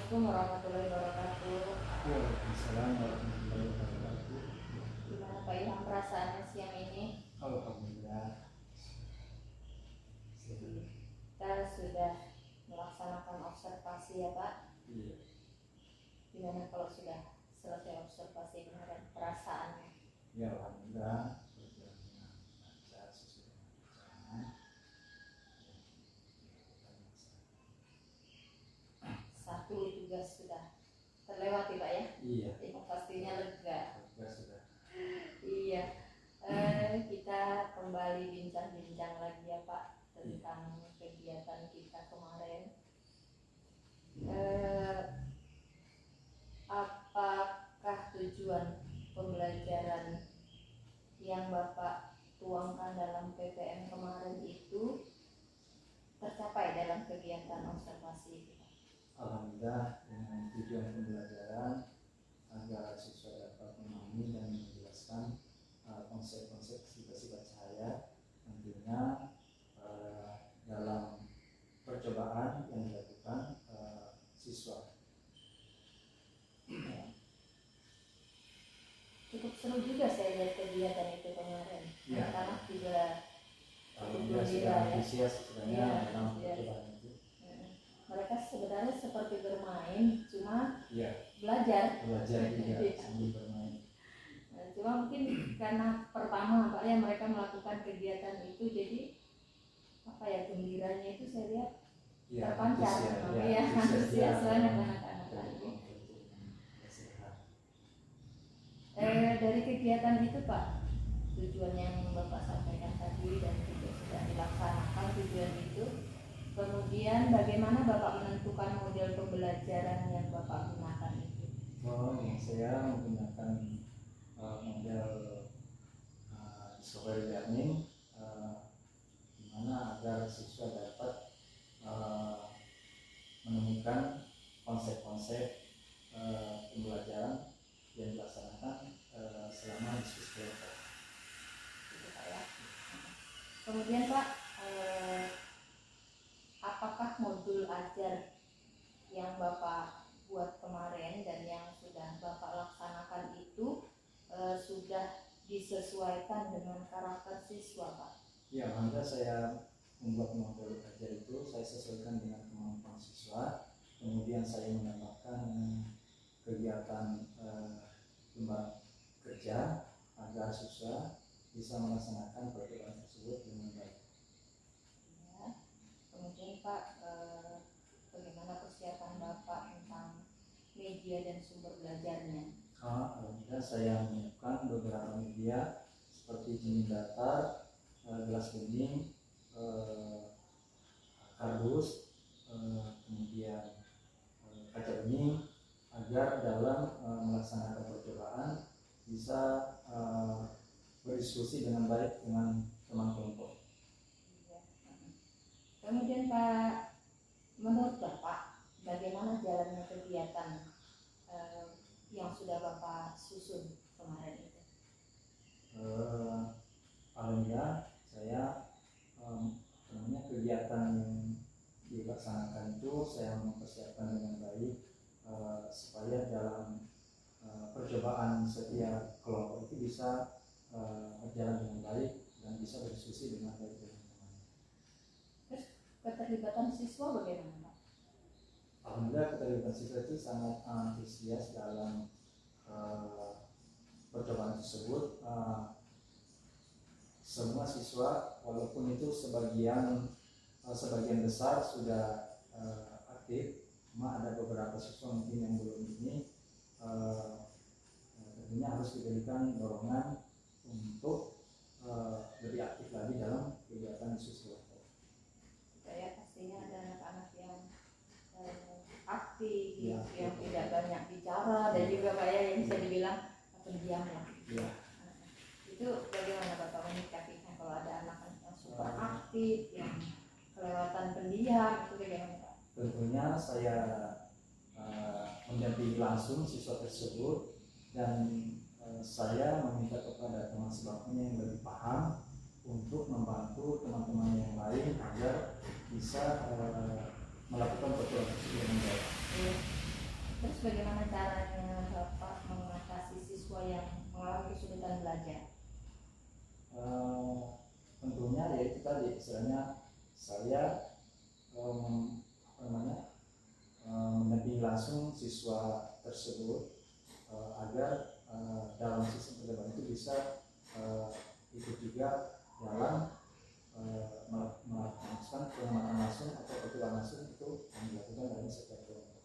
Assalamualaikum warahmatullahi wabarakatuh. Waalaikumsalam warahmatullahi wabarakatuh. Gimana Pak Ilham perasaannya siang ini? Alhamdulillah. Kita sudah melaksanakan observasi ya Pak. Iya. Gimana kalau sudah selesai observasi kemarin perasaannya? Ya alhamdulillah. Berjalannya lancar sesuai dengan rencana. Satu tugas sudah terlewati Pak ya? Iya. Itu pastinya lega. Ya sudah. Iya. Kita kembali bincang-bincang lagi ya Pak tentang kegiatan kita kemarin. Apakah tujuan pembelajaran yang Bapak tuangkan dalam PPM kemarin itu tercapai dalam kegiatan observasi kita? Alhamdulillah, dengan tujuan pembelajaran agar siswa dapat memahami dan menjelaskan konsep-konsep sifat-sifat cahaya, tentunya dalam percobaan yang dilakukan siswa. Cukup seru juga saya lihat kegiatan itu kemarin. Ya. Anak-anak juga cukup Alhamdulillah sudah gembira ya. antusias sebenarnya Iya, dalam antusias. percobaan itu. Mereka sebenarnya seperti bermain, cuma Iya, belajar. belajar juga Iya. sambil bermain. Cuma mungkin karena pertama Pak ya mereka melakukan kegiatan itu, jadi apa ya, gembiranya itu saya lihat Ya, terpancar. Iya, antusias banget anak-anak lagi. Dari kegiatan itu Pak, tujuan yang Bapak sampaikan tadi dan juga sudah dilaksanakan tujuan itu, kemudian bagaimana Bapak menentukan model pembelajaran yang Bapak gunakan itu? Saya menggunakan model discovery learning, di mana agar siswa dapat menemukan konsep-konsep pembelajaran yang dilaksanakan selama diskusi kelompok. Gitu Pak ya. Kemudian Pak, apakah modul ajar yang Bapak buat kemarin dan yang sudah Bapak laksanakan itu sudah disesuaikan dengan karakter siswa Pak? Ya, maka saya membuat model ajar itu saya sesuaikan dengan kemampuan siswa. Kemudian saya menambahkan kegiatan lomba kerja agar siswa bisa melaksanakan percobaan tersebut dengan baik. Ya. Kemudian Pak, bagaimana persiapan Bapak tentang media dan sumber belajarnya? Alhamdulillah saya menyiapkan beberapa media seperti cermin datar, gelas bening, kardus, kemudian kaca bening, agar dalam melaksanakan percobaan bisa berdiskusi dengan baik dengan teman kelompok. Ya. Kemudian Pak, menurut Bapak bagaimana jalannya kegiatan yang sudah Bapak susun kemarin itu? Alhamdulillah saya kegiatan yang dilaksanakan itu saya mempersiapkan dengan baik supaya dalam percobaan setiap kelompok itu bisa berjalan dengan baik dan bisa berdiskusi dengan baik dengan teman. Terus keterlibatan siswa bagaimana Pak? Alhamdulillah keterlibatan siswa itu sangat antusias dalam percobaan tersebut. Semua siswa walaupun itu sebagian besar sudah aktif, cuma ada beberapa siswa mungkin yang belum ini, tentunya harus diberikan dorongan untuk lebih aktif lagi dalam kegiatan diskusi kelompok. Saya pastinya ada anak-anak yang aktif, Ya, yang tidak banyak bicara dan juga Pak ya yang bisa dibilang pendiam ya. Ya. Itu bagaimana Bapak menyikapinya kalau ada anak yang super aktif, yang kelewatan pendiam, itu bagaimana Pak? Tentunya saya mendampingi langsung siswa tersebut dan saya meminta kepada teman sebangkunya yang lebih paham untuk membantu teman-teman yang lain agar bisa melakukan percobaan tersebut dengan baik. saya apa namanya, mendampingi langsung siswa tersebut agar dalam sistem percobaan itu bisa ikut juga dalam melakukan pengamatan langsung atau percobaan langsung itu yang dilakukan dalam setiap kelompok.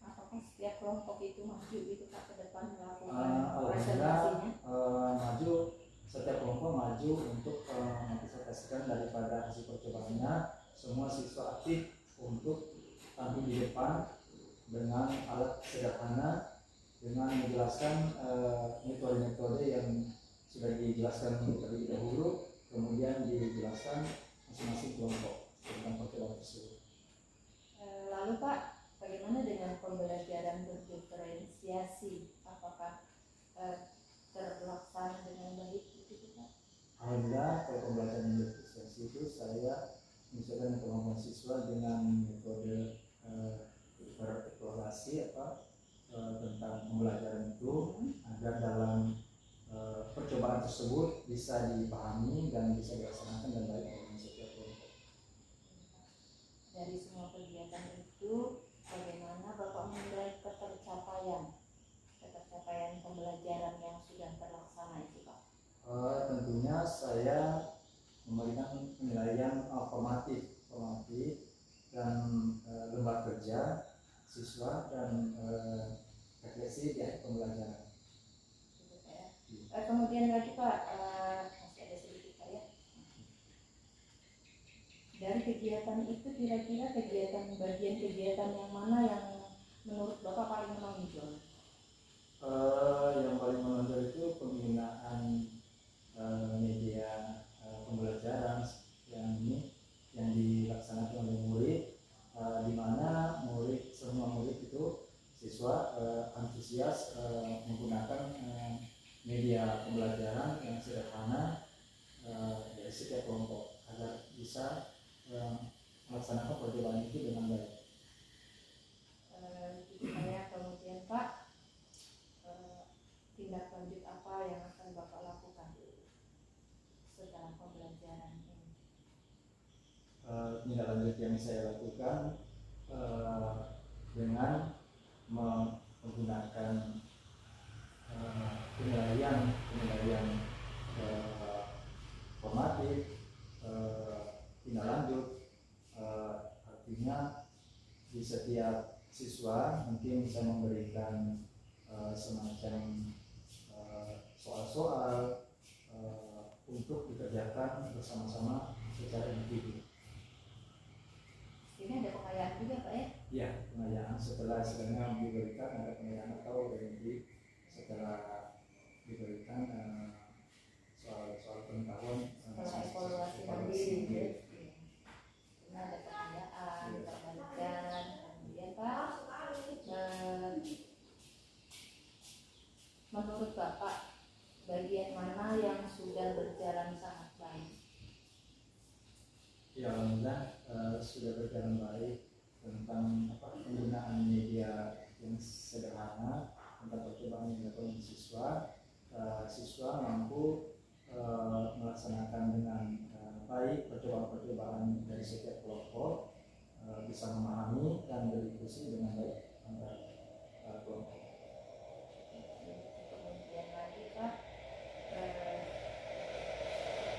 Apakah setiap kelompok itu maju gitu Pak ke depan melakukan Alhamdulillah presentasinya? maju, setiap kelompok maju untuk mempresentasikan daripada hasil percobaannya. Semua siswa aktif untuk tampil di depan dengan alat sederhana, dengan menjelaskan metode-metode yang sudah dijelaskan terlebih dahulu, kemudian dijelaskan masing-masing kelompok tentang percobaan tersebut. Lalu Pak, bagaimana dengan pembelajaran berdiferensiasi? Apakah terlaksana dengan baik gitu Pak? Alhamdulillah, kalau pembelajaran diferensiasi itu saya menyesuaikan kemampuan siswa dengan metode bereksplorasi tentang pembelajaran itu agar dalam percobaan tersebut bisa dipahami dan bisa dilaksanakan dengan baik oleh setiap kelompok. Dari semua kegiatan itu, bagaimana Bapak menilai ketercapaian pembelajaran yang sudah terlaksana itu Pak? Tentunya saya memberikan penilaian formatif dan lembar kerja siswa dan refleksi di akhir pembelajaran. Kemudian lagi Pak, masih ada sedikit Pak ya. Dari kegiatan itu kira-kira bagian kegiatan yang mana yang menurut Bapak paling menonjol? Yang paling menonjol itu penggunaan media pembelajaran yang dilaksanakan oleh murid, di mana semua murid itu siswa antusias menggunakan media pembelajaran yang sederhana dari setiap kelompok agar bisa melaksanakan percobaan itu dengan baik. Saya kemudian Pak, tindak lanjut apa yang akan Bapak lakukan setelah pembelajaran ini? Tindak lanjut yang saya lakukan dengan menggunakan penilaian formatif, tindak lanjut, artinya di setiap siswa mungkin saya memberikan semacam soal-soal untuk dikerjakan bersama-sama secara individu. Ini ada pengayaan juga Pak ya? Ya, pengayaan setelah diberikan ada pengayaan atau review setelah diberikan soal pengetahuan Setelah evaluasi mandiri gitu ya. Ini ada pengayaan, perbaikan, kemudian Pak, menurut Bapak bagian mana yang sudah berjalan sangat baik? Ya, alhamdulillah sudah berjalan baik tentang penggunaan media yang sederhana, tentang percobaan yang dilakukan oleh siswa. Siswa mampu melaksanakan dengan baik percobaan-percobaan dari setiap kelompok, bisa memahami dan berdiskusi dengan baik antara kelompok. Kemudian lagi Pak,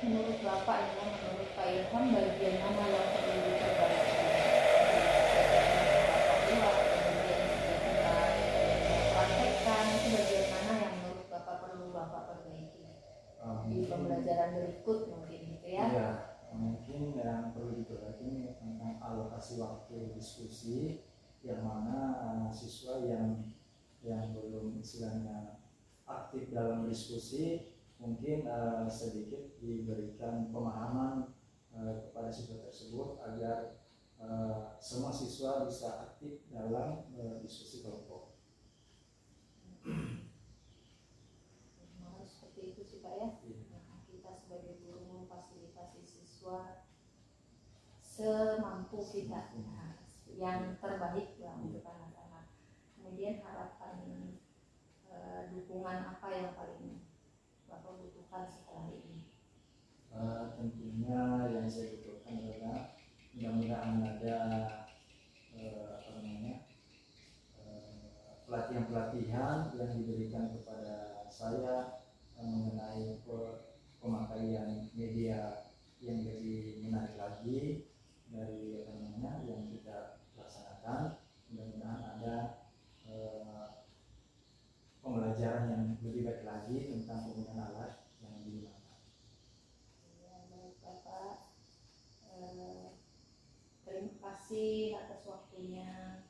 menurut Bapak ya, menurut Pak Ilham bagian mana yang perlu diperbaiki? Kemudian sudah kita praktekkan, itu bagian mana yang menurut Bapak perlu Bapak perbaiki di pembelajaran berikut mungkin gitu ya? Ya, mungkin yang perlu diperbaiki tentang alokasi waktu diskusi, yang mana siswa yang belum istilahnya aktif dalam diskusi mungkin sedikit diberikan pemahaman kepada siswa tersebut agar semua siswa bisa aktif dalam diskusi kelompok. Harus seperti itu sih Pak ya. Nah, kita sebagai guru memfasilitasi siswa semampu kita, nah, yang terbaik lah untuk anak-anak. Kemudian harapan dukungan apa yang paling Bapak butuhkan setelah ini? Tentunya yang saya butuhkan mudah-mudahan ada pelatihan-pelatihan yang diberikan kepada saya mengenai pemakaian media yang lebih menarik lagi dari yang kita laksanakan. Mudah-mudahan ada pembelajaran yang lebih baik lagi tentang penggunaan alat yang digunakan. Ya, baik Bapak. Terima kasih atas waktunya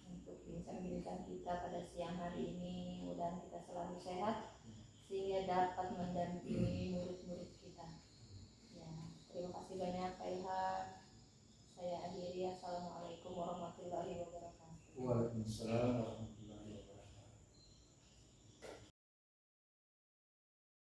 untuk bincang-bincang kita pada siang hari ini. Mudah-mudahan kita selalu sehat sehingga dapat mendampingi murid-murid kita. Ya, terima kasih banyak Pak Ilham. Saya akhiri. Assalamualaikum warahmatullahi wabarakatuh. Waalaikumsalam.